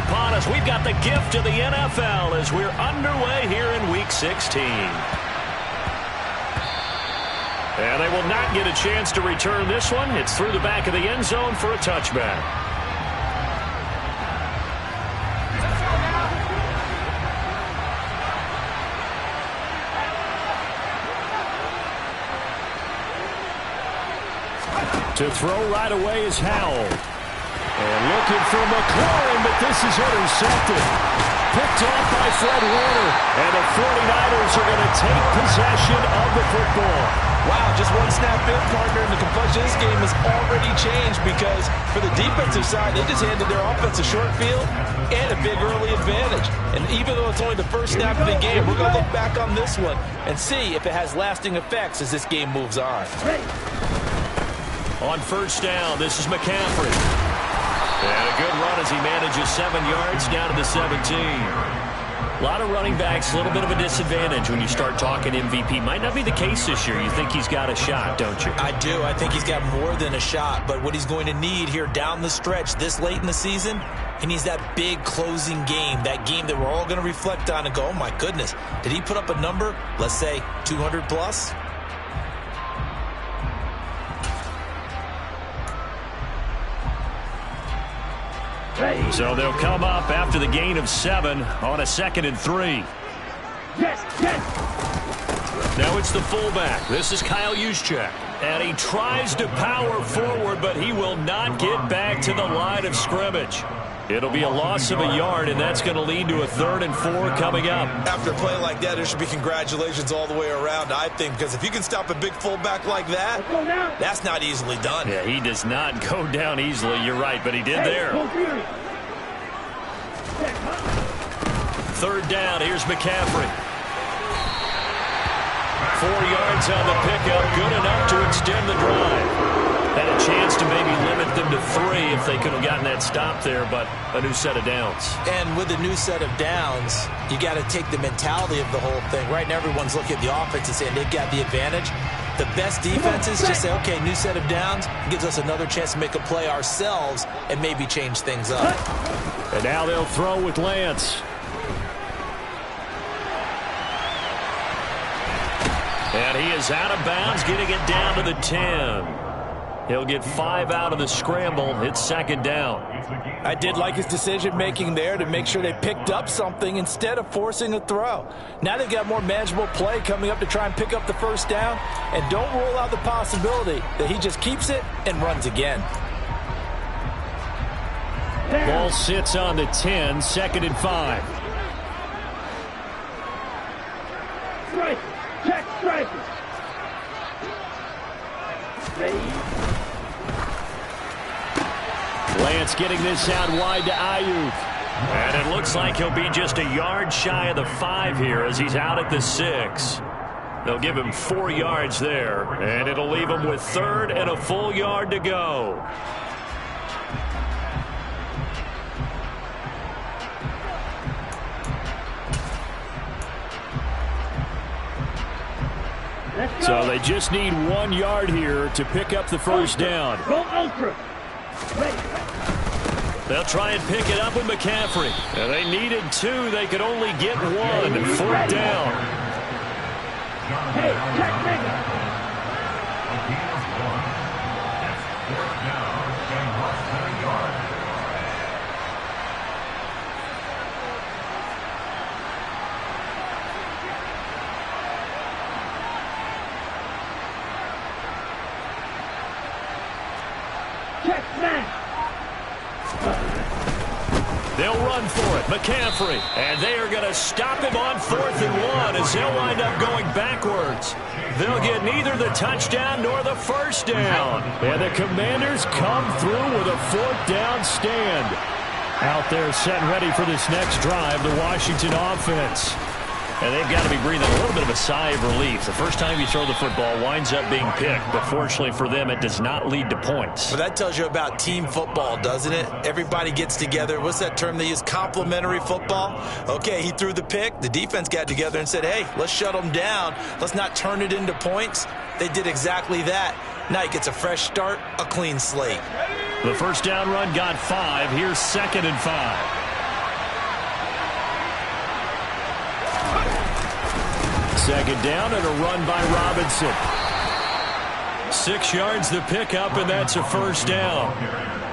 upon us. We've got the gift of the NFL as we're underway here in Week 16. And they will not get a chance to return this one. It's through the back of the end zone for a touchback. To throw right away is Howell. And looking for McLaurin, but this is intercepted. Picked off by Fred Warner. And the 49ers are going to take possession of the football. Wow, just one snap in, partner, and the complexion of this game has already changed because for the defensive side, they just handed their offense a short field and a big early advantage. And even though it's only the first snap of the game, we're going to look back on this one and see if it has lasting effects as this game moves on. On first down, this is McCaffrey. And a good run as he manages 7 yards down to the 17. A lot of running backs, a little bit of a disadvantage when you start talking MVP. Might not be the case this year. You think he's got a shot, don't you? I do. I think he's got more than a shot. But what he's going to need here down the stretch this late in the season, he needs that big closing game, that game that we're all going to reflect on and go, oh, my goodness, did he put up a number, let's say 200 plus? So they'll come up after the gain of 7 on a 2nd and 3. Now it's the fullback. This is Kyle Juszczyk. And he tries to power forward, but he will not get back to the line of scrimmage. It'll be a loss of a yard, and that's going to lead to a 3rd and 4 coming up. After a play like that, there should be congratulations all the way around, I think, because if you can stop a big fullback like that, that's not easily done. Yeah, he does not go down easily. You're right, but he did there. 3rd down. Here's McCaffrey. 4 yards on the pickup. Good enough to extend the drive. Had a chance to maybe limit them to 3 if they could have gotten that stop there, but a new set of downs. And with a new set of downs, you got to take the mentality of the whole thing. Right now, everyone's looking at the offense and saying they've got the advantage. The best defenses just say, okay, new set of downs. It gives us another chance to make a play ourselves and maybe change things up. And now they'll throw with Lance. And he is out of bounds, getting it down to the 10. He'll get 5 out of the scramble. It's 2nd down. I did like his decision-making there to make sure they picked up something instead of forcing a throw. Now they've got more manageable play coming up to try and pick up the 1st down. And don't rule out the possibility that he just keeps it and runs again. Ball sits on the 10, 2nd and 5. Strike. Check strike. Lance getting this out wide to Ayuk. And it looks like he'll be just a yard shy of the 5 here as he's out at the 6. They'll give him 4 yards there, and it'll leave him with 3rd and a full yard to go. So they just need 1 yard here to pick up the 1st down. Go ultra. They'll try and pick it up with McCaffrey. And they needed 2. They could only get 1. 4th down. Hey, check. They'll run for it. McCaffrey. And they are going to stop him on 4th and 1 as he'll wind up going backwards. They'll get neither the touchdown nor the 1st down. And the Commanders come through with a 4th down stand. Out there set ready for this next drive, the Washington offense. And they've got to be breathing a little bit of a sigh of relief. The first time you throw the football winds up being picked, but fortunately for them, it does not lead to points. Well, that tells you about team football, doesn't it? Everybody gets together. What's that term they use? Complementary football? Okay, he threw the pick. The defense got together and said, hey, let's shut them down. Let's not turn it into points. They did exactly that. Now he gets a fresh start, a clean slate. The 1st down run got 5. Here's 2nd and 5. second down and a run by Robinson. 6 yards the pickup, and that's a first down.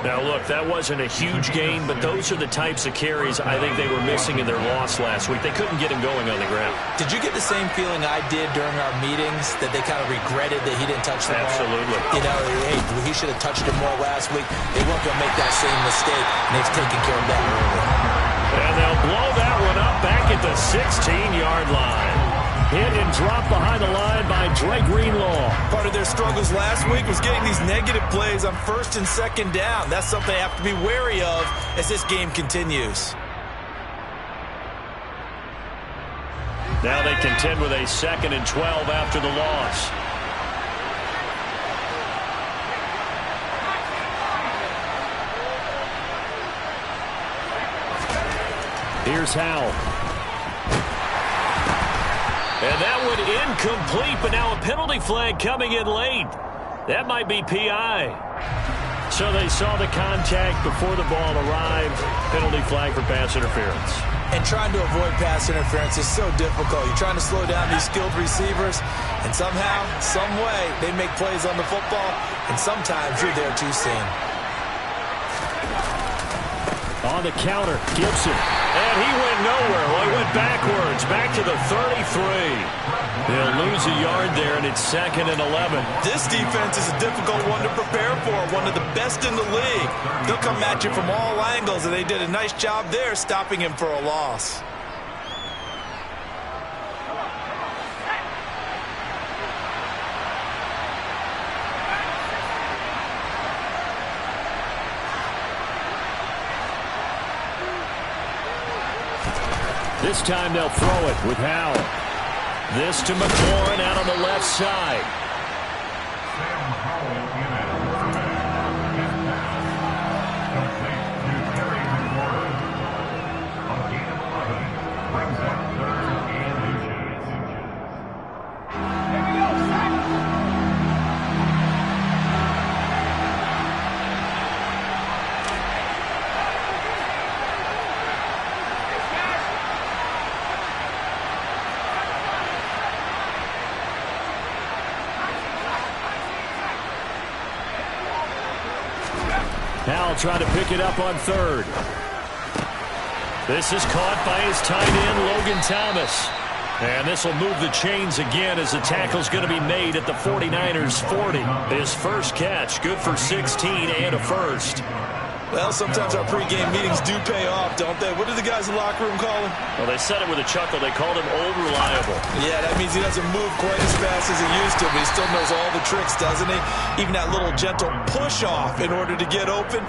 Now, look, that wasn't a huge gain, but those are the types of carries I think they were missing in their loss last week. They couldn't get him going on the ground. Did you get the same feeling I did during our meetings, that they kind of regretted that he didn't touch the ball? Absolutely. You know, hey, he should have touched it more last week. They weren't going to make that same mistake, and they've taken care of that early. And they'll blow that one up back at the 16-yard line. Hit and drop behind the line by Dre Greenlaw. Part of their struggles last week was getting these negative plays on first and second down. That's something they have to be wary of as this game continues. Now they contend with a 2nd and 12 after the loss. Here's Howell. And that one incomplete, but now a penalty flag coming in late. That might be PI. So they saw the contact before the ball arrived. Penalty flag for pass interference. And trying to avoid pass interference is so difficult. You're trying to slow down these skilled receivers, and somehow, some way, they make plays on the football, and sometimes you're there too soon. On the counter, Gibson. And he went nowhere. Well, he went backwards, back to the 33. They'll lose a yard there, and it's 2nd and 11. This defense is a difficult one to prepare for, one of the best in the league. They'll come at you from all angles, and they did a nice job there stopping him for a loss. This time they'll throw it with Howell. This to McLaurin out on the left side. Howell trying to pick it up on 3rd. This is caught by his tight end, Logan Thomas. And this will move the chains again as the tackle's going to be made at the 49ers 40. His first catch, good for 16 and a first. Well, sometimes our pregame meetings do pay off, don't they? What did the guys in the locker room call him? Well, they said it with a chuckle. They called him Old Reliable. Yeah, that means he doesn't move quite as fast as he used to, but he still knows all the tricks, doesn't he? Even that little gentle push-off in order to get open,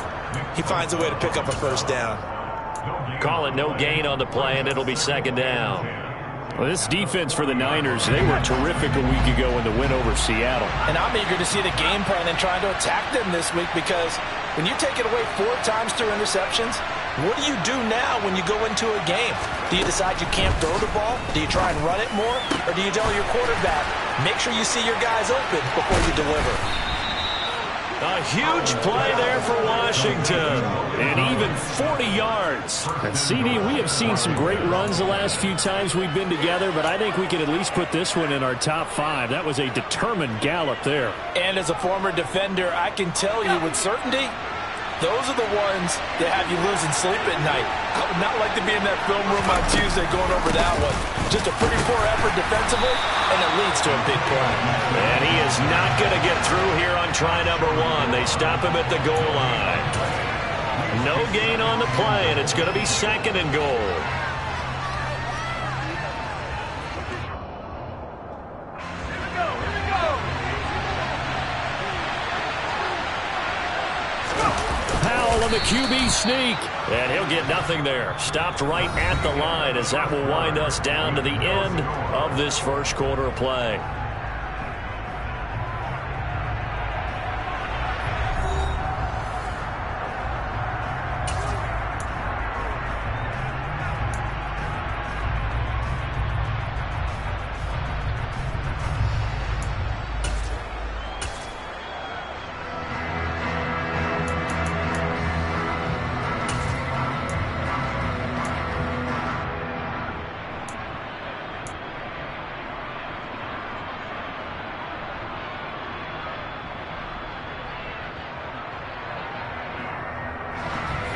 he finds a way to pick up a first down. Call it no gain on the play, and it'll be 2nd down. Well, this defense for the Niners, they were terrific a week ago in the win over Seattle. And I'm eager to see the game plan and trying to attack them this week, because when you take it away 4 times through interceptions, what do you do now when you go into a game? Do you decide you can't throw the ball? Do you try and run it more? Or do you tell your quarterback, make sure you see your guys open before you deliver? A huge play there for Washington. And even 40 yards. And CD, we have seen some great runs the last few times we've been together, but I think we can at least put this one in our top 5. That was a determined gallop there. And as a former defender, I can tell you with certainty, those are the ones that have you losing sleep at night. I would not like to be in that film room on Tuesday going over that one. Just a pretty poor effort defensively, and it leads to a big play. And he is not going to get through here on try number 1. They stop him at the goal line. No gain on the play, and it's going to be 2nd and goal. On the QB sneak, and he'll get nothing there. Stopped right at the line, as that will wind us down to the end of this first quarter of play.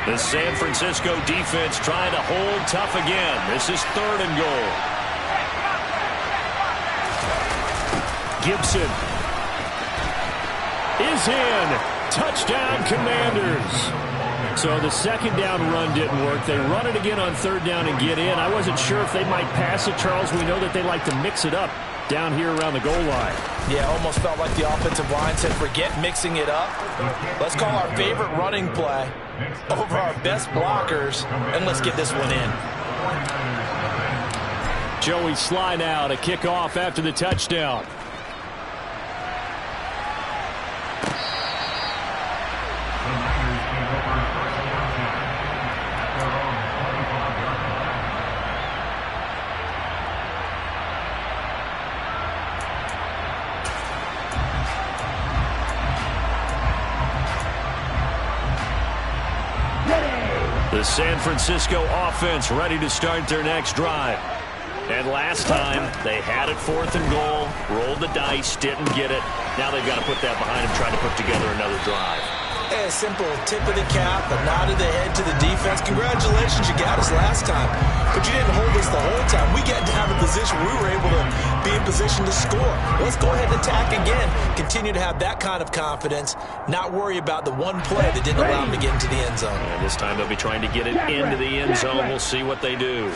The San Francisco defense trying to hold tough again. This is 3rd and goal. Gibson is in. Touchdown, Commanders. So the 2nd down run didn't work. They run it again on 3rd down and get in. I wasn't sure if they might pass it, Charles. We know that they like to mix it up down here around the goal line. Yeah, almost felt like the offensive line said, forget mixing it up. Let's call our favorite running play over our best blockers, and let's get this one in. Joey Sly now to kick off after the touchdown. The San Francisco offense ready to start their next drive. And last time, they had it 4th and goal, rolled the dice, didn't get it. Now they've got to put that behind them, trying to put together another drive. A simple tip of the cap, a nod of the head to the defense. Congratulations, you got us last time. But you didn't hold us the whole time. We got down to a position we were able to be in position to score. Let's go ahead and attack again. Continue to have that kind of confidence. Not worry about the one play that didn't allow them to get into the end zone. And this time they'll be trying to get it into the end zone. We'll see what they do.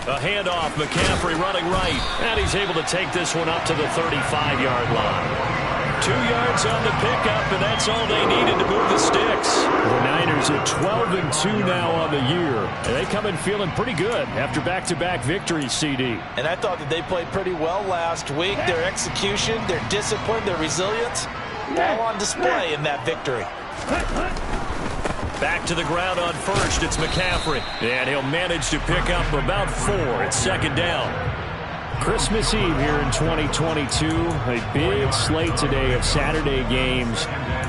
A handoff, McCaffrey running right. And he's able to take this one up to the 35-yard line. 2 yards on the pickup, and that's all they needed to move the sticks. The Niners are 12-2 now on the year, and they come in feeling pretty good after back-to-back victories, CD. And I thought that they played pretty well last week. Their execution, their discipline, their resilience, all on display in that victory. Back to the ground on 1st, it's McCaffrey, and he'll manage to pick up about 4 at 2nd down. Christmas Eve here in 2022. A big slate today of Saturday games.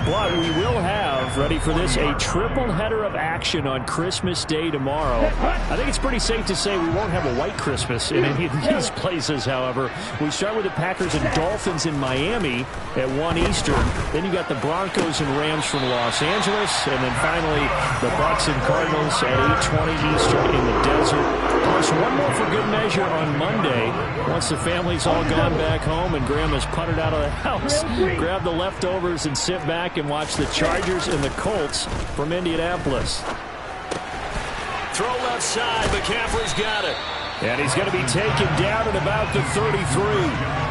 But we will have, ready for this, a triple header of action on Christmas Day tomorrow. I think it's pretty safe to say we won't have a white Christmas in any of these places, however. We start with the Packers and Dolphins in Miami at 1 Eastern. Then you got the Broncos and Rams from Los Angeles. And then finally, the Bucs and Cardinals at 8:20 Eastern in the desert. Plus one more for good measure on Monday. Once the family's all gone back home and Grandma's puttered out of the house, grab the leftovers and sit back and watch the Chargers and the Colts from Indianapolis. Throw left side. McCaffrey's got it. And he's going to be taken down at about the 33.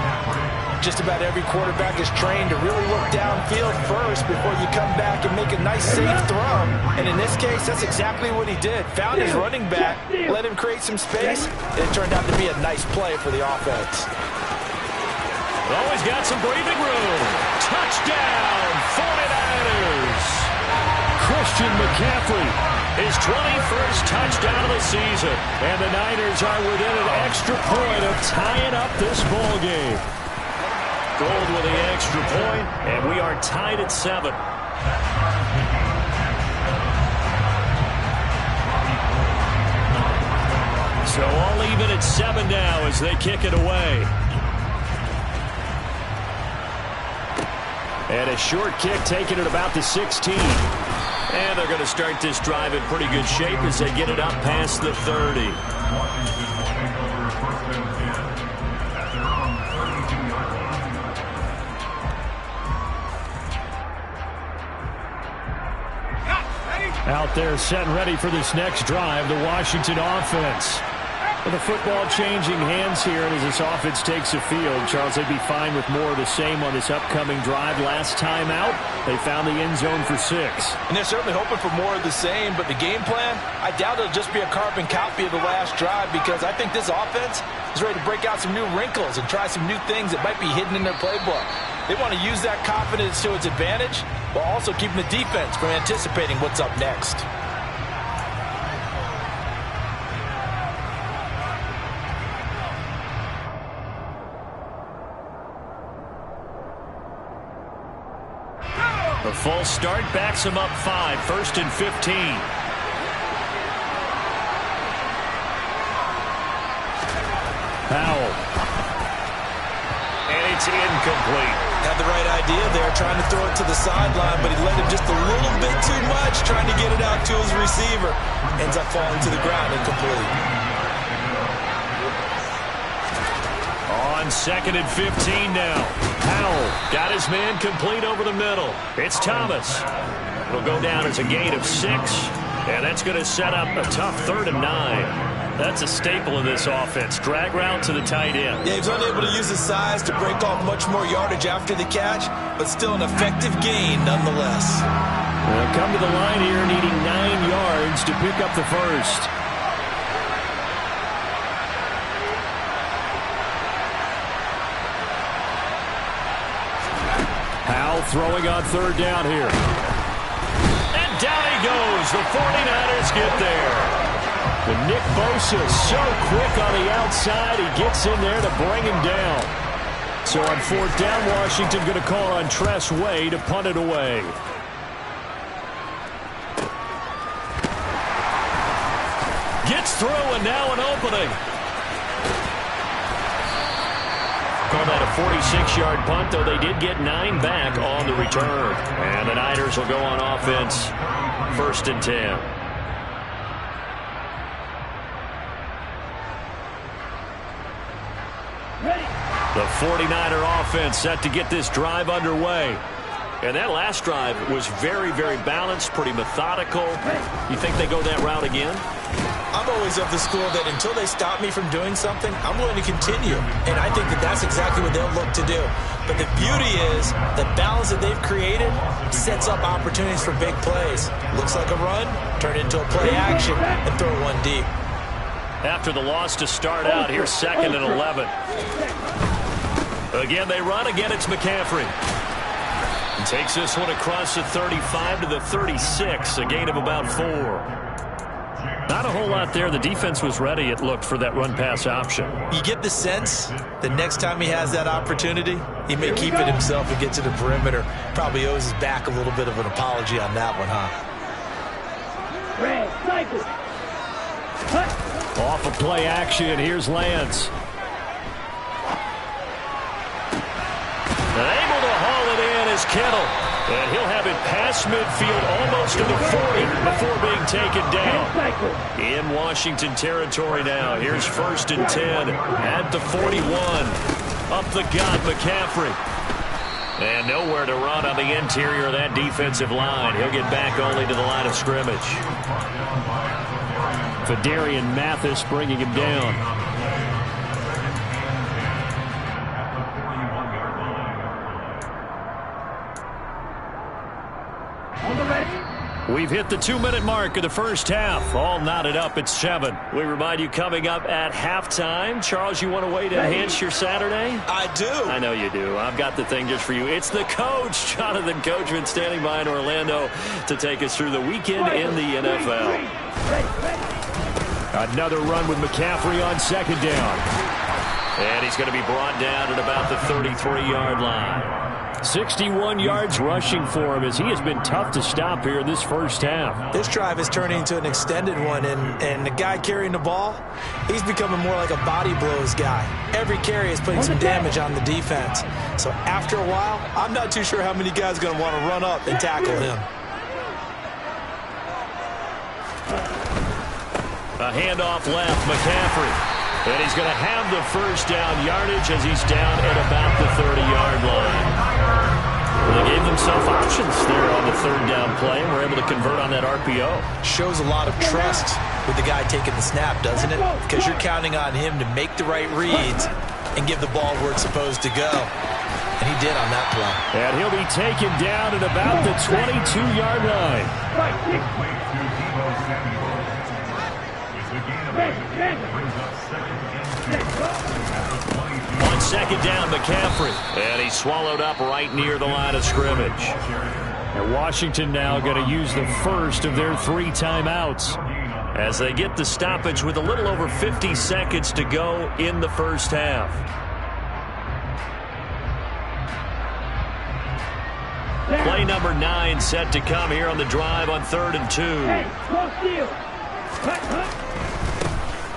Just about every quarterback is trained to really look downfield first before you come back and make a nice, safe throw. And in this case, that's exactly what he did. Found his running back, let him create some space, and it turned out to be a nice play for the offense. Always got some breathing room. Touchdown, 49ers. Christian McCaffrey, his 21st touchdown of the season. And the Niners are within an extra point of tying up this ball game. Gold with the extra point, and we are tied at 7. So all even at 7 now as they kick it away. And a short kick taken at about the 16. And they're going to start this drive in pretty good shape as they get it up past the 30. Out there set and ready for this next drive, the Washington offense. With the football changing hands here, and as this offense takes the field, Charles, they'd be fine with more of the same on this upcoming drive. Last time out, they found the end zone for 6. And they're certainly hoping for more of the same, but the game plan, I doubt it'll just be a carbon copy of the last drive, because I think this offense is ready to break out some new wrinkles and try some new things that might be hidden in their playbook. They want to use that confidence to its advantage, while also keeping the defense from anticipating what's up next. The false start backs him up 5, 1st and 15. Powell. And it's incomplete. Had the right idea there, trying to throw it to the sideline, but he let him just a little bit too much, trying to get it out to his receiver. Ends up falling to the ground incomplete. On 2nd and 15 now. Howell got his man complete over the middle. It's Thomas. It'll go down as a gain of 6, and that's going to set up a tough 3rd and 9. That's a staple of this offense. Drag route to the tight end. Yeah, he's unable to use his size to break off much more yardage after the catch, but still an effective gain nonetheless. They'll come to the line here needing 9 yards to pick up the first. Howell throwing on 3rd down here. And down he goes. The 49ers get there. But Nick Bosa so quick on the outside, he gets in there to bring him down. So on 4th down, Washington going to call on Tress Way to punt it away. Gets through, and now an opening. Call that a 46-yard punt, though they did get 9 back on the return. And the Niners will go on offense, 1st and 10. The 49er offense set to get this drive underway. And that last drive was very, very balanced, pretty methodical. You think they go that route again? I'm always of the school that until they stop me from doing something, I'm going to continue. And I think that that's exactly what they'll look to do. But the beauty is the balance that they've created sets up opportunities for big plays. Looks like a run, turn it into a play action, and throw one deep. After the loss to start out, here's 2nd and 11. Again, they run. Again, it's McCaffrey. And takes this one across the 35 to the 36, a gain of about 4. Not a whole lot there. The defense was ready, it looked, for that run-pass option. You get the sense that next time he has that opportunity, he may keep it himself and get to the perimeter. Probably owes his back a little bit of an apology on that one, huh? Off of play action, here's Lance. And able to haul it in is Kittle. And he'll have it past midfield almost to the 40 before being taken down. In Washington territory now. Here's 1st and 10 at the 41. Up the gut, McCaffrey. And nowhere to run on the interior of that defensive line. He'll get back only to the line of scrimmage. Fedarian Mathis bringing him down. We've hit the 2-minute mark of the first half. All knotted up at 7. We remind you, coming up at halftime. Charles, you want a way to enhance your Saturday? I do. I know you do. I've got the thing just for you. It's the coach, Jonathan Coachman, standing by in Orlando to take us through the weekend in the NFL. Another run with McCaffrey on 2nd down. And he's going to be brought down at about the 33-yard line. 61 yards rushing for him as he has been tough to stop here in this first half. This drive is turning into an extended one, and the guy carrying the ball, he's becoming more like a body blows guy. Every carry is putting some damage on the defense. So after a while, I'm not too sure how many guys are going to want to run up and tackle him. A handoff left, McCaffrey. And he's going to have the first down yardage as he's down at about the 30-yard line. Well, they gave themselves options there on the 3rd down play, and were able to convert on that RPO. Shows a lot of trust with the guy taking the snap, doesn't it? Because you're counting on him to make the right reads and give the ball where it's supposed to go. And he did on that play. And he'll be taken down at about the 22-yard line. On 2nd down, McCaffrey. And he's swallowed up right near the line of scrimmage. And Washington now going to use the first of their 3 timeouts as they get the stoppage with a little over 50 seconds to go in the first half. Play number 9 set to come here on the drive on 3rd and 2.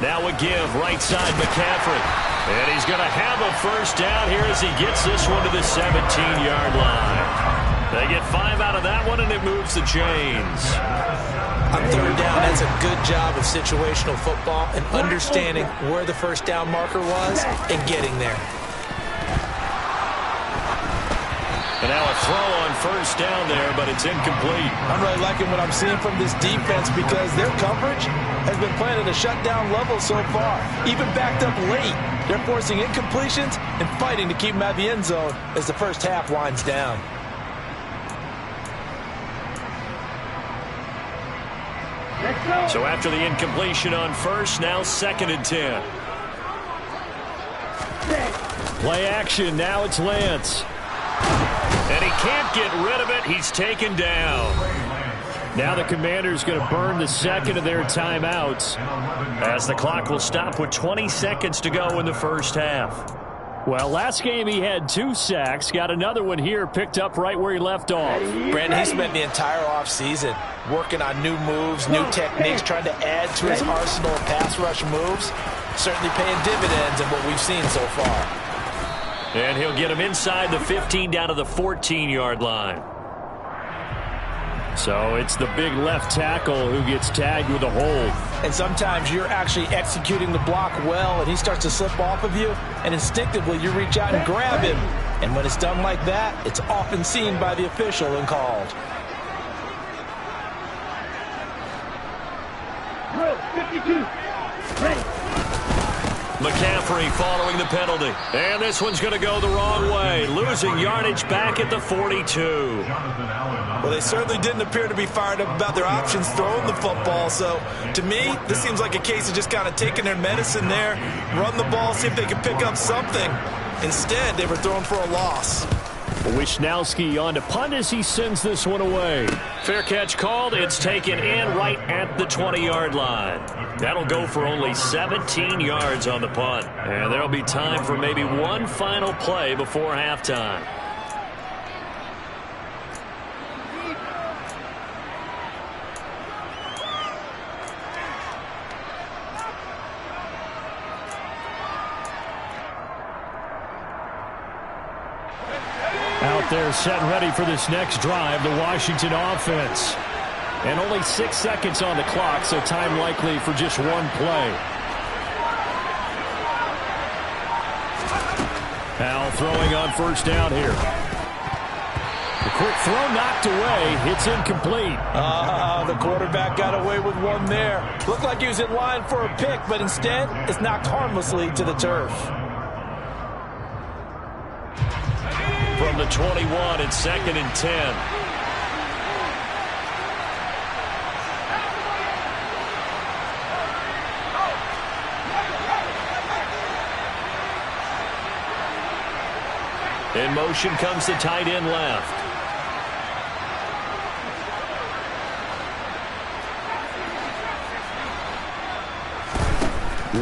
Now a give, right side McCaffrey. And he's going to have a first down here as he gets this one to the 17-yard line. moves the chains. On third down, that's a good job of situational football and understanding where the first down marker was and getting there. And now a throw on first down there, but it's incomplete. I'm really liking what I'm seeing from this defense because their coverage has been playing at a shutdown level so far. Even backed up late, they're forcing incompletions and fighting to keep them out of the end zone as the first half winds down. So after the incompletion on first, now 2nd and 10. Play action, now it's Lance. And he can't get rid of it. He's taken down. Now the Commanders going to burn the second of their timeouts as the clock will stop with 20 seconds to go in the first half. Well, last game he had 2 sacks. Got another one here picked up right where he left off. Brandon, he spent the entire offseason working on new moves, new techniques, trying to add to his arsenal of pass rush moves. Certainly paying dividends in what we've seen so far. And he'll get him inside the 15 down to the 14-yard line. So it's the big left tackle who gets tagged with a hold. And sometimes you're actually executing the block well, and he starts to slip off of you, and instinctively you reach out and grab him. And when it's done like that, it's often seen by the official and called. Drill 52. Ready. McCaffrey following the penalty. And this one's going to go the wrong way. Losing yardage back at the 42. Well, they certainly didn't appear to be fired up about their options throwing the football. So, to me, this seems like a case of just kind of taking their medicine there, run the ball, see if they can pick up something. Instead, they were throwing for a loss. Wisnowski on to punt as he sends this one away. Fair catch called. It's taken in right at the 20-yard line. That'll go for only 17 yards on the punt. And there'll be time for maybe one final play before halftime. Out there set and ready for this next drive, the Washington offense. And only 6 seconds on the clock, so time likely for just one play. Al throwing on first down here. The quick throw knocked away. It's incomplete. The quarterback got away with one there. Looked like he was in line for a pick, but instead it's knocked harmlessly to the turf. From the 21, it's 2nd and 10. In motion comes the tight end left.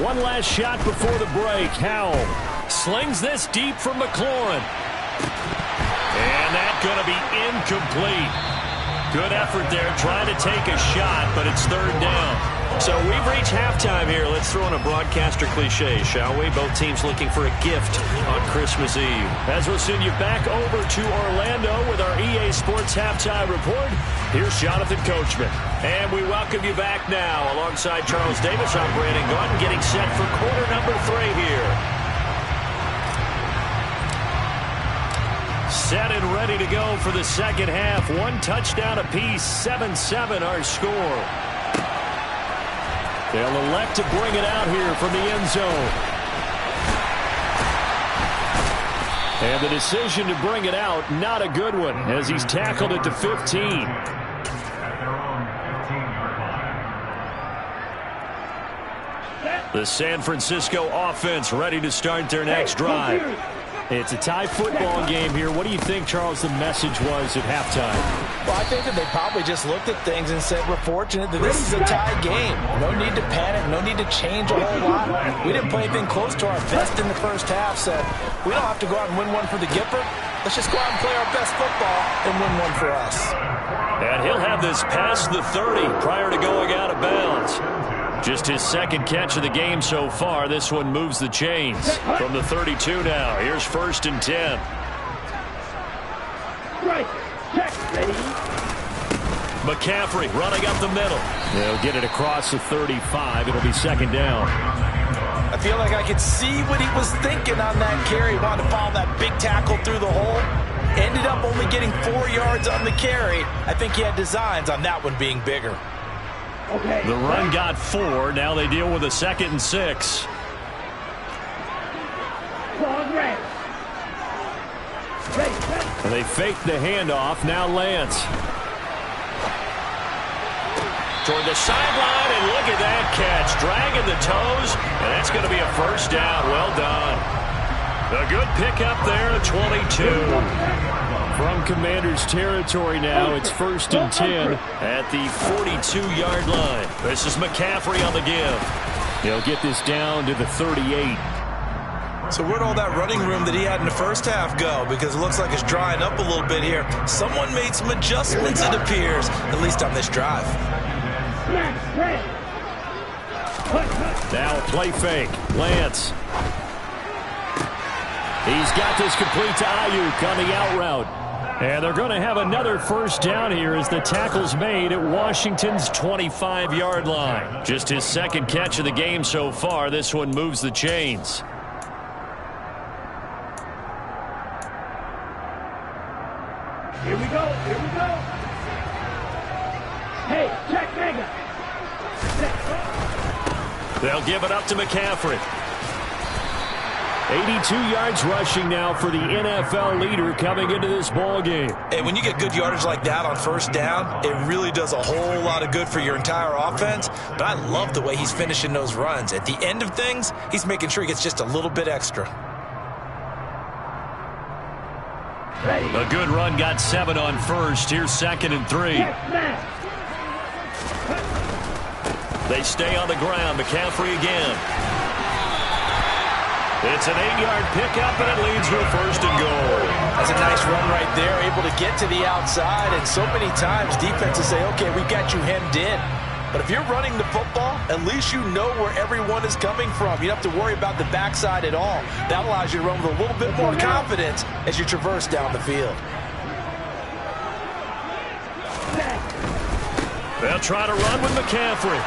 One last shot before the break. Howell slings this deep from McLaurin. And that's going to be incomplete. Good effort there trying to take a shot, but it's 3rd down. So we've reached halftime here. Let's throw in a broadcaster cliche, shall we? Both teams looking for a gift on Christmas Eve. As we'll send you back over to Orlando with our EA Sports Halftime Report, here's Jonathan Coachman. And we welcome you back now. Alongside Charles Davis, I'm Brandon Gaudin, getting set for quarter number 3 here. Set and ready to go for the second half. One touchdown apiece, 7-7 our score. They'll elect to bring it out here from the end zone. And the decision to bring it out, not a good one, as he's tackled at the 15. The San Francisco offense ready to start their next drive. It's a tie football game here. What do you think, Charles, the message was at halftime? Well, I think that they probably just looked at things and said, we're fortunate that this is a tie game. No need to panic. No need to change a whole lot. We didn't play anything close to our best in the first half, so we don't have to go out and win one for the Gipper. Let's just go out and play our best football and win one for us. And he'll have this past the 30 prior to going out of bounds. Just his second catch of the game so far. This one moves the chains from the 32 now. Here's 1st and 10. Right. Check. Ready. McCaffrey running up the middle. They'll get it across the 35. It'll be second down. I feel like I could see what he was thinking on that carry. He wanted to follow that big tackle through the hole. Ended up only getting 4 yards on the carry. I think he had designs on that one being bigger. Okay. The run got 4. Now they deal with a 2nd and 6. Claws ready. And they fake the handoff. Now Lance. Toward the sideline, and look at that catch. Dragging the toes, and that's going to be a first down. Well done. A good pickup there, 22. From Commander's territory now, it's 1st and 10 at the 42-yard line. This is McCaffrey on the give. He'll get this down to the 38. So where'd all that running room that he had in the first half go? Because it looks like it's drying up a little bit here. Someone made some adjustments, it appears, at least on this drive. Now a play fake. Lance. He's got this complete to Ayuk on the out route. And they're going to have another first down here as the tackle's made at Washington's 25-yard line. Just his 2nd catch of the game so far. This one moves the chains. Here we go. Here we go. Hey, check mega. They'll give it up to McCaffrey. 82 yards rushing now for the NFL leader coming into this ball game. And when you get good yardage like that on first down, it really does a whole lot of good for your entire offense. But I love the way he's finishing those runs. At the end of things, he's making sure he gets just a little bit extra. A good run got 7 on first. Here's 2nd and 3. They stay on the ground. McCaffrey again. It's an 8-yard pickup, and it leads to a 1st and goal. That's a nice run right there, able to get to the outside. And so many times defenses say, okay, we've got you hemmed in. But if you're running the football, at least you know where everyone is coming from. You don't have to worry about the backside at all. That allows you to run with a little bit more confidence as you traverse down the field. They'll try to run with McCaffrey.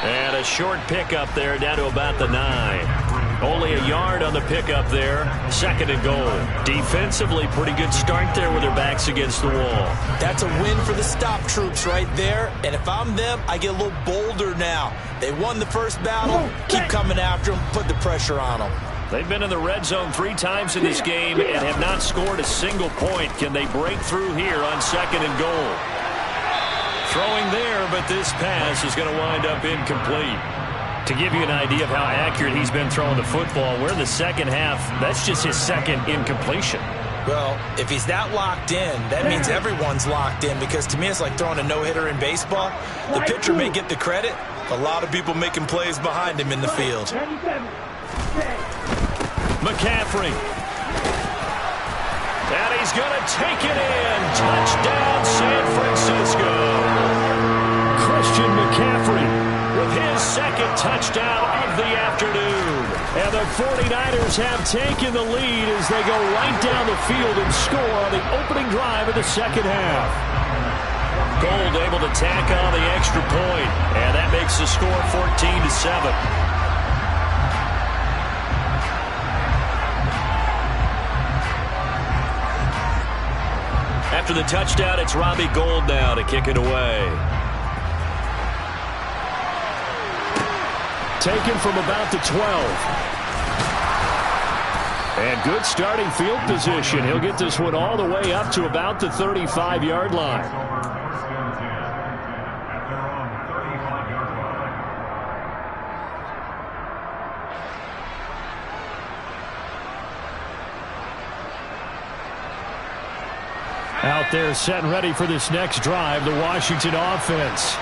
And a short pickup there down to about the 9. Only a yard on the pickup there. 2nd and goal. Defensively, pretty good start there with their backs against the wall. That's a win for the stop troops right there. And if I'm them, I get a little bolder now. They won the first battle. Keep coming after them. Put the pressure on them. They've been in the red zone 3 times in this game and have not scored a single point. Can they break through here on 2nd and goal? Throwing there, but this pass is going to wind up incomplete. To give you an idea of how accurate he's been throwing the football, we're in the second half. That's just his 2nd incompletion. Well, if he's that locked in, that means everyone's locked in, because to me it's like throwing a no-hitter in baseball. The pitcher may get the credit. A lot of people making plays behind him in the field. McCaffrey. And he's going to take it in. Touchdown, San Francisco. Christian McCaffrey with his 2nd touchdown of the afternoon. And the 49ers have taken the lead as they go right down the field and score on the opening drive of the 2nd half. Gold able to tack on the extra point, and that makes the score 14-7. After the touchdown, it's Robbie Gould now to kick it away. Taken from about the 12. And good starting field position. He'll get this one all the way up to about the 35-yard line. Out there set and ready for this next drive, the Washington offense.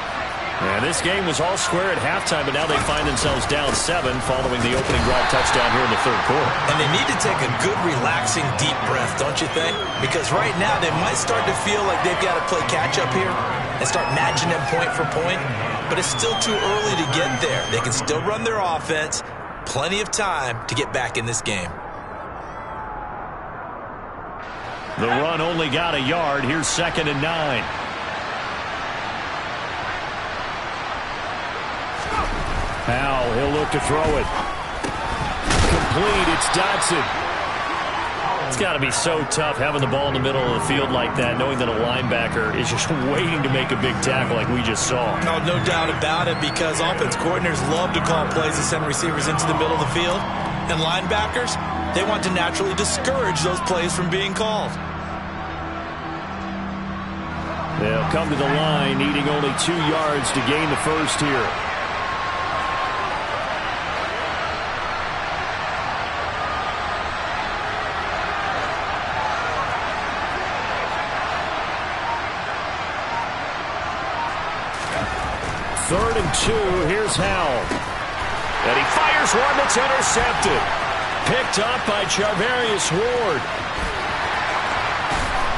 And this game was all square at halftime, but now they find themselves down 7 following the opening drive touchdown here in the 3rd quarter. And they need to take a good, relaxing, deep breath, don't you think? Because right now they might start to feel like they've got to play catch-up here and start matching them point for point. But it's still too early to get there. They can still run their offense. Plenty of time to get back in this game. The run only got a yard. Here's 2nd and 9. Powell, he'll look to throw it. Complete, it's Dotson. It's got to be so tough having the ball in the middle of the field like that, knowing that a linebacker is just waiting to make a big tackle like we just saw. Oh, no doubt about it, because offense coordinators love to call plays to send receivers into the middle of the field. And linebackers, they want to naturally discourage those plays from being called. They'll come to the line, needing only 2 yards to gain the first here. Third and 2, here's Howell. And he fires one that's intercepted. Picked up by Charvarius Ward.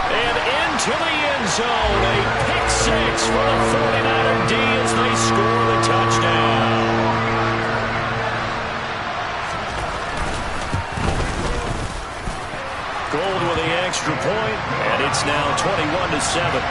And into the end zone. A pick six for the 49er D as they score the touchdown. Gold with the extra point, and it's now 21-7.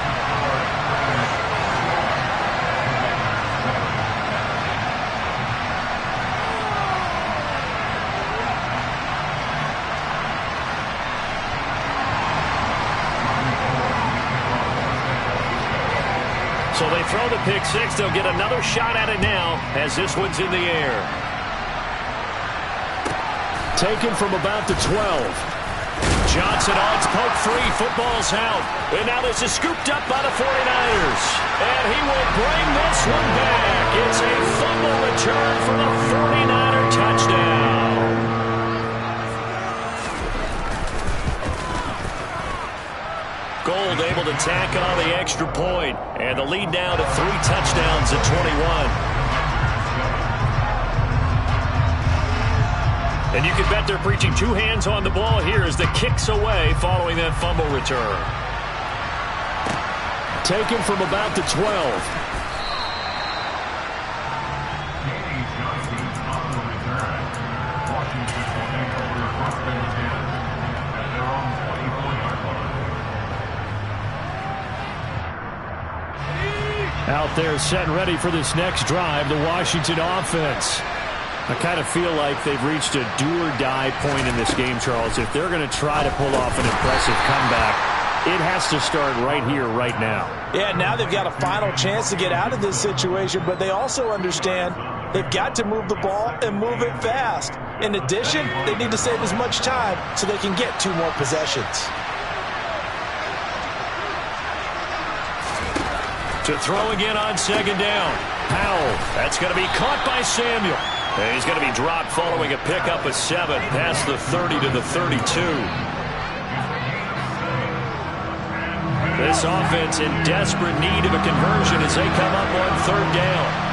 So they throw the pick six. They'll get another shot at it now as this one's in the air. Taken from about the 12. Johnson odds poke free. Football's out. And now this is scooped up by the 49ers. And he will bring this one back. It's a fumble return for the 49er touchdown. Gold able to tack on the extra point, and the lead now to 3 touchdowns at 21. And you can bet they're preaching 2 hands on the ball here as the kick's away following that fumble return. Taken from about the 12. Out there set and ready for this next drive, the Washington offense. I kind of feel like they've reached a do-or-die point in this game, Charles. If they're going to try to pull off an impressive comeback, it has to start right here, right now. Yeah, now they've got a final chance to get out of this situation, but they also understand they've got to move the ball and move it fast. In addition, they need to save as much time so they can get 2 more possessions. To throw again on second down. Powell, that's going to be caught by Samuel. And he's going to be dropped following a pickup of 7 past the 30 to the 32. This offense in desperate need of a conversion as they come up on 3rd down.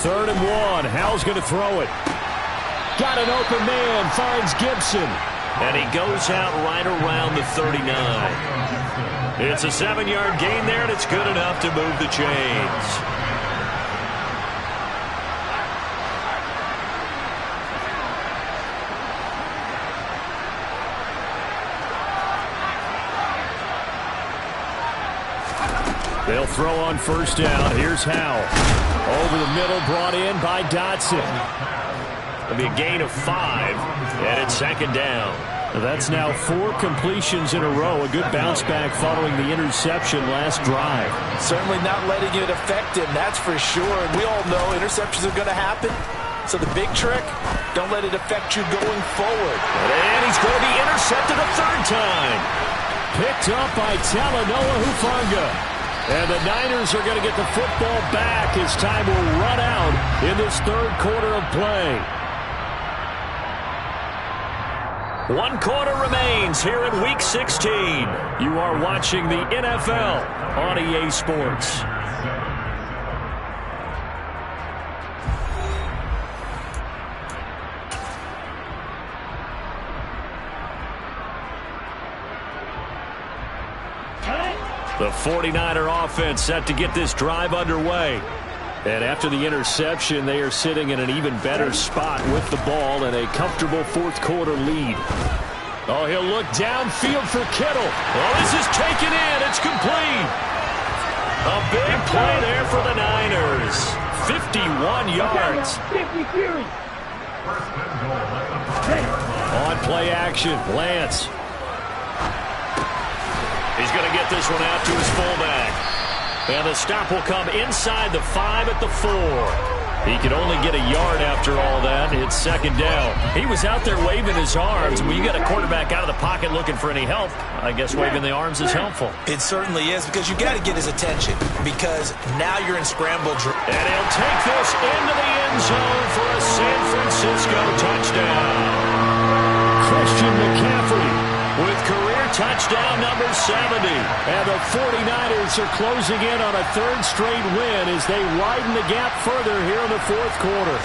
Third and 1. Howell's going to throw it. Got an open man. Finds Gibson. And he goes out right around the 39. It's a 7-yard gain there, and it's good enough to move the chains. They'll throw on 1st down. Here's Howell. Over the middle, brought in by Dotson. It'll be a gain of 5, and it's 2nd down. That's now 4 completions in a row. A good bounce back following the interception last drive. Certainly not letting it affect him, that's for sure. And we all know interceptions are going to happen. So the big trick, don't let it affect you going forward. And he's going to be intercepted a 3rd time. Picked up by Talanoa Hufanga. And the Niners are going to get the football back as time will run out in this 3rd quarter of play. 1 quarter remains here in Week 16. You are watching the NFL on EA Sports. The 49er offense set to get this drive underway. And after the interception, they are sitting in an even better spot with the ball and a comfortable fourth quarter lead. Oh, he'll look downfield for Kittle. Oh, this is taken in. It's complete. A big play there for the Niners. 51 yards. On play action, Lance. He's going to get this one out to his fullback. And the stop will come inside the 5 at the 4. He could only get a yard after all that. It's second down. He was out there waving his arms. When you got a quarterback out of the pocket looking for any help, I guess waving the arms is helpful. It certainly is, because you got to get his attention, because now you're in scramble. And he'll take this into the end zone for a San Francisco touchdown. Christian McCaffrey with career touchdown number 70. And the 49ers are closing in on a third straight win as they widen the gap further here in the fourth quarter.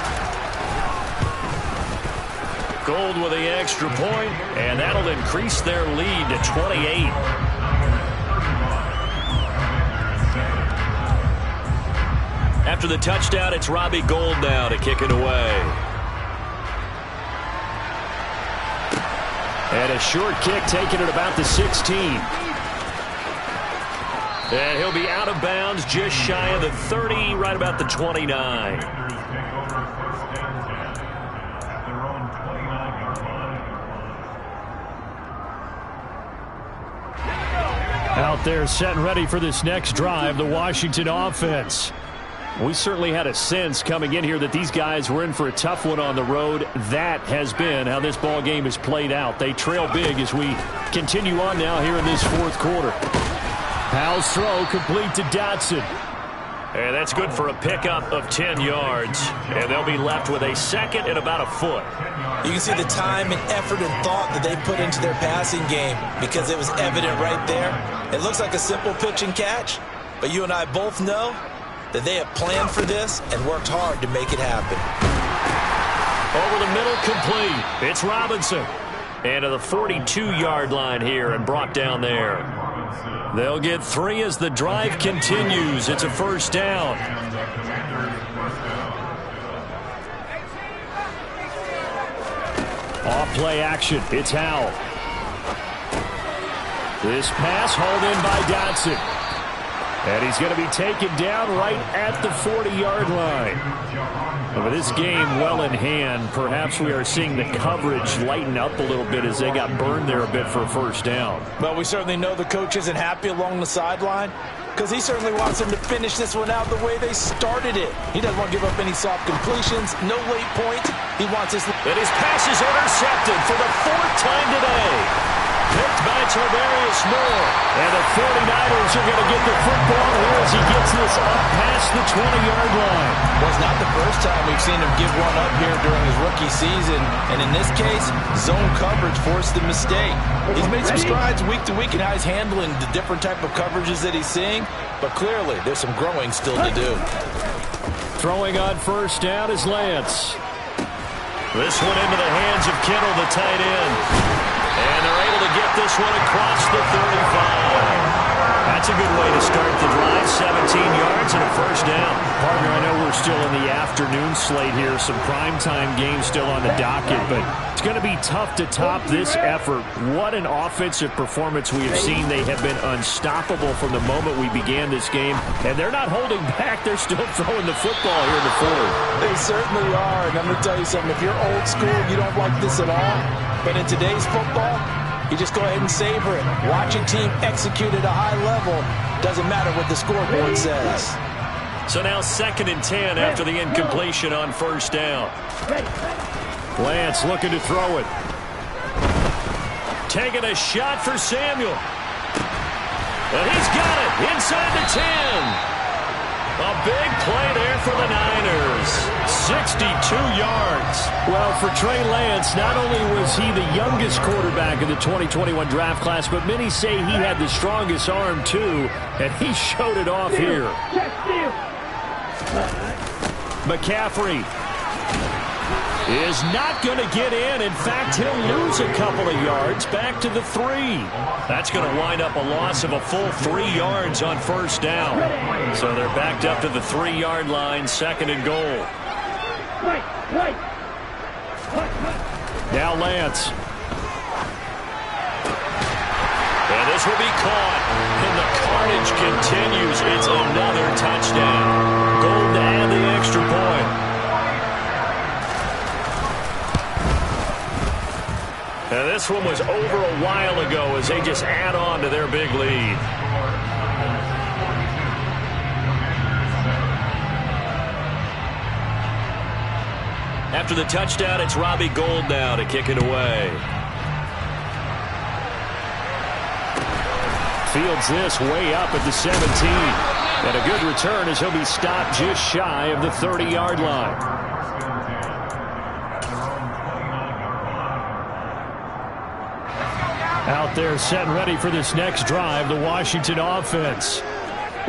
Gold with the extra point, and that'll increase their lead to 28. After the touchdown, it's Robbie Gould now to kick it away. And a short kick taken at about the 16. And he'll be out of bounds just shy of the 30, right about the 29. Out there set and ready for this next drive, the Washington offense. We certainly had a sense coming in here that these guys were in for a tough one on the road. That has been how this ball game is played out. They trail big as we continue on now here in this fourth quarter. Powell's throw complete to Dotson. And that's good for a pickup of 10 yards. And they'll be left with a second and about a foot. You can see the time and effort and thought that they put into their passing game, because it was evident right there. It looks like a simple pitch and catch, but you and I both know that they have planned for this and worked hard to make it happen. Over the middle, complete. It's Robinson. And to the 42-yard line here and brought down there. They'll get 3 as the drive continues. It's a first down. Off play action. It's Howell. This pass hauled in by Dotson. And he's going to be taken down right at the 40-yard line. And with this game well in hand, perhaps we are seeing the coverage lighten up a little bit as they got burned there a bit for a first down. Well, we certainly know the coach isn't happy along the sideline, because he certainly wants them to finish this one out the way they started it. He doesn't want to give up any soft completions, no late points. He wants this. And his pass is intercepted for the 4th time today. Picked by Tarvarius Moore. And the 49ers are going to get the football here as he gets this up past the 20-yard line. Well, it's not the first time we've seen him give one up here during his rookie season. And in this case, zone coverage forced the mistake. He's made some strides week to week in how he's handling the different type of coverages that he's seeing. But clearly, there's some growing still to do. Throwing on first down is Lance. This one into the hands of Kittle, the tight end. And they're able to get this one across the 35. That's a good way to start the drive. 17 yards and a first down. Partner, I know we're still in the afternoon slate here. Some primetime games still on the docket, but it's going to be tough to top this effort. What an offensive performance we have seen. They have been unstoppable from the moment we began this game, and they're not holding back. They're still throwing the football here in the fourth. They certainly are, and I'm going to tell you something. If you're old school, you don't like this at all. But in today's football, you just go ahead and savor it. Watch a team execute at a high level. Doesn't matter what the scoreboard says. So now 2nd and 10 after the incompletion on first down. Lance looking to throw it. Taking a shot for Samuel. And he's got it inside the 10. A big play there for the Niners. 62 yards. Well, for Trey Lance, not only was he the youngest quarterback in the 2021 draft class, but many say he had the strongest arm too, and he showed it off here. McCaffrey. is not going to get in. In fact, he'll lose a couple of yards back to the 3. That's going to wind up a loss of a full 3 yards on first down. So they're backed up to the 3-yard line, 2nd and goal. Now Lance. And this will be caught. And the carnage continues. It's another touchdown. Gold to add the extra point. And this one was over a while ago as they just add on to their big lead. After the touchdown, it's Robbie Gould now to kick it away. Fields this way up at the 17. And a good return as he'll be stopped just shy of the 30-yard line. Out there set and ready for this next drive, the Washington offense.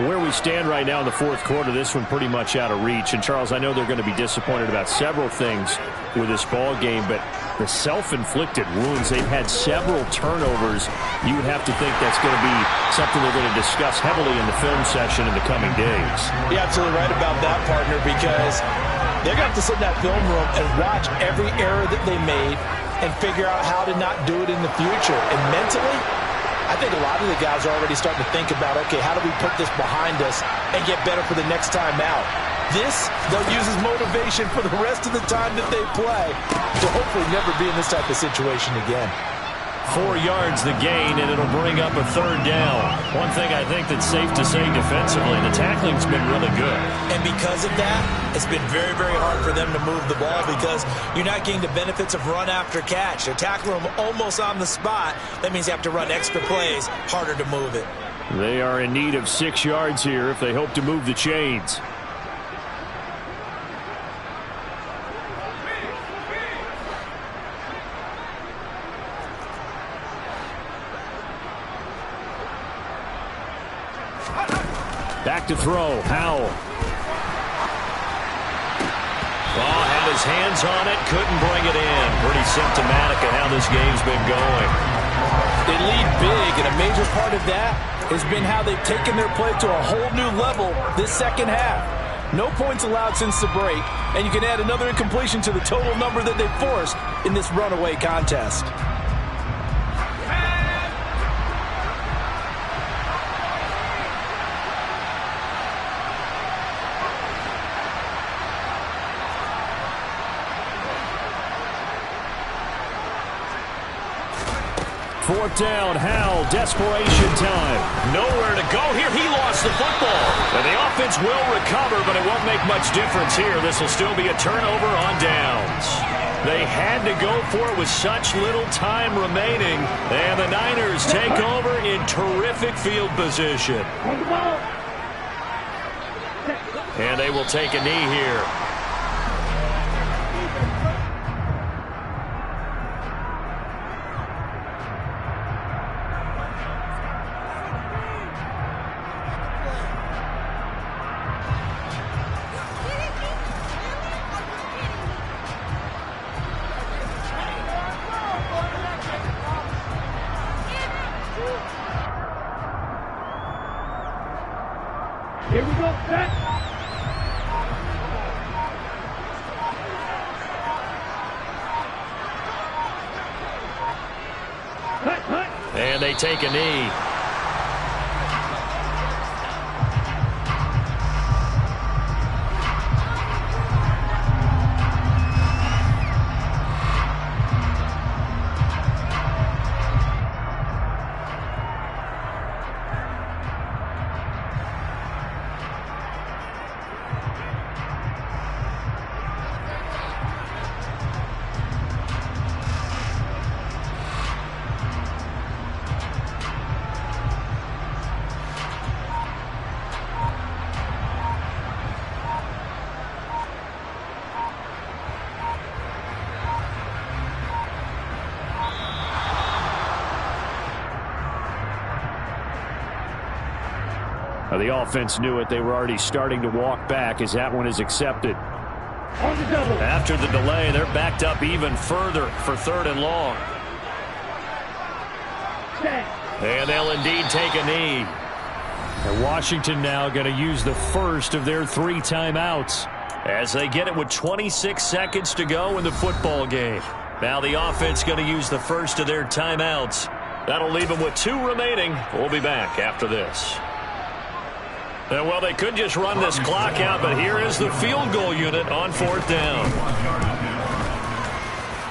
Where we stand right now in the 4th quarter, this one pretty much out of reach. And, Charles, I know they're going to be disappointed about several things with this ball game, but the self-inflicted wounds, they've had several turnovers. You would have to think that's going to be something they're going to discuss heavily in the film session in the coming days. You're absolutely right about that, partner, because they're going to have to sit in that film room and watch every error that they made and figure out how to not do it in the future. And mentally, I think a lot of the guys are already starting to think about, okay, how do we put this behind us and get better for the next time out? This, they'll use as motivation for the rest of the time that they play to hopefully never be in this type of situation again. 4 yards the gain, and it'll bring up a 3rd down. One thing I think that's safe to say defensively, the tackling's been really good. And because of that, it's been very, very hard for them to move the ball because you're not getting the benefits of run after catch. They're tackling them almost on the spot. That means you have to run extra plays, harder to move it. They are in need of 6 yards here if they hope to move the chains. Back to throw, Howell. Oh, had his hands on it, couldn't bring it in. Pretty symptomatic of how this game's been going. They lead big, and a major part of that has been how they've taken their play to a whole new level this second half. No points allowed since the break, and you can add another incompletion to the total number that they've forced in this runaway contest. Fourth down, Howell, desperation time. Nowhere to go here. He lost the football. And the offense will recover, but it won't make much difference here. This will still be a turnover on downs. They had to go for it with such little time remaining. And the Niners take over in terrific field position. And they will take a knee here. Here we go, set. And they take a knee. The offense knew it. They were already starting to walk back as that one is accepted. On the double. After the delay, they're backed up even further for 3rd and long. Set. And they'll indeed take a knee. And Washington now going to use the first of their 3 timeouts as they get it with 26 seconds to go in the football game. Now the offense going to use the first of their timeouts. That'll leave them with 2 remaining. We'll be back after this. And well, they could just run this clock out, but here is the field goal unit on 4th down.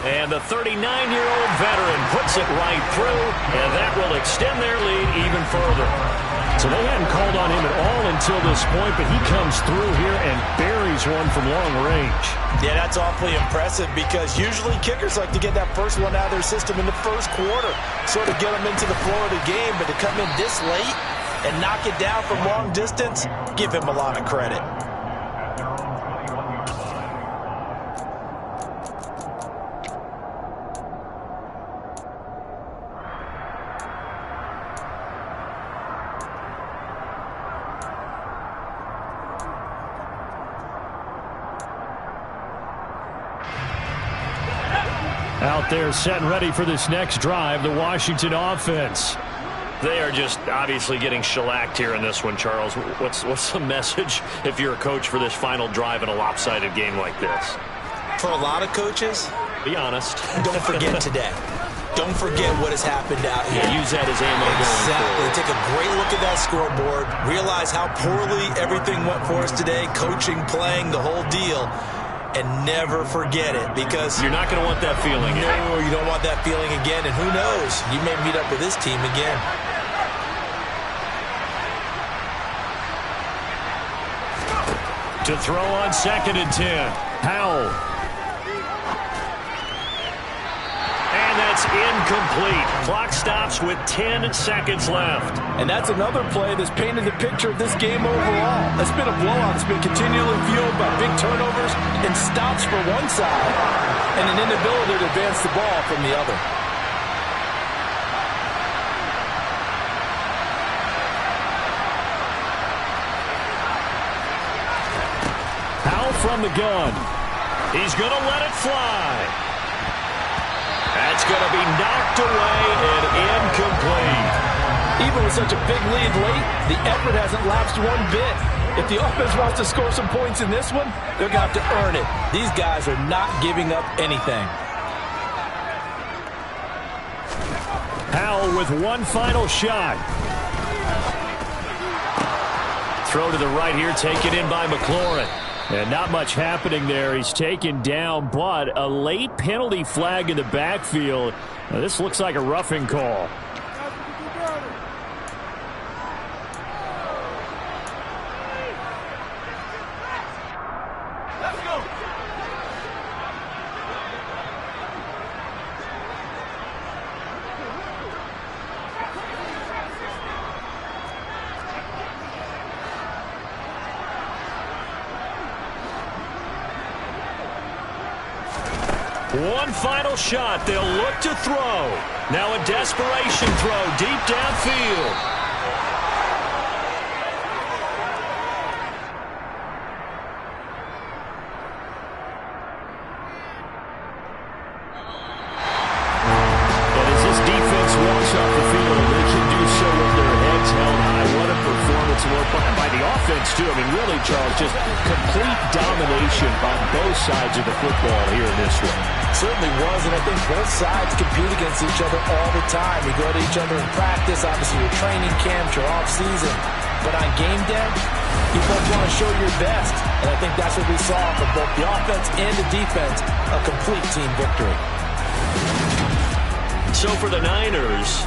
And the 39-year-old veteran puts it right through, and that will extend their lead even further. So they hadn't called on him at all until this point, but he comes through here and buries one from long range. Yeah, that's awfully impressive because usually kickers like to get that first one out of their system in the first quarter, sort of get them into the flow of the game, but to come in this late and knock it down from long distance, give him a lot of credit. Out there set and ready for this next drive, the Washington offense. They are just obviously getting shellacked here in this one, Charles. What's the message if you're a coach for this final drive in a lopsided game like this? For a lot of coaches, be honest. Don't forget today. Don't forget what has happened out here. Yeah, use that as ammo exactly. going forward. Take a great look at that scoreboard. Realize how poorly everything went for us today. Coaching, playing, the whole deal. And never forget it, because you're not going to want that feeling again. No, you don't want that feeling again. And who knows? You may meet up with this team again. To throw on 2nd and 10. Howell. And that's incomplete. Clock stops with 10 seconds left. And that's another play that's painted the picture of this game overall. It's been a blowout. It's been continually fueled by big turnovers and stops for one side and an inability to advance the ball from the other. Howell from the gun. He's going to let it fly. That's going to be knocked away and incomplete. Even with such a big lead late, the effort hasn't lapsed one bit. If the offense wants to score some points in this one, they're going to have to earn it. These guys are not giving up anything. Howell with one final shot. Throw to the right here, taken in by McLaurin. And not much happening there. He's taken down, but a late penalty flag in the backfield. Now, this looks like a roughing call. One final shot. They'll look to throw. Now a desperation throw deep downfield. And as this defense walks off the field, they can do so with their heads held high. What a performance by the offense, too. I mean, really, Charles, just complete domination on both sides of the football here in this one. Certainly was, and I think both sides compete against each other all the time. You go to each other in practice, obviously your training camp, your off-season. But on game day, you both want to show your best. And I think that's what we saw from both the offense and the defense, a complete team victory. So for the Niners,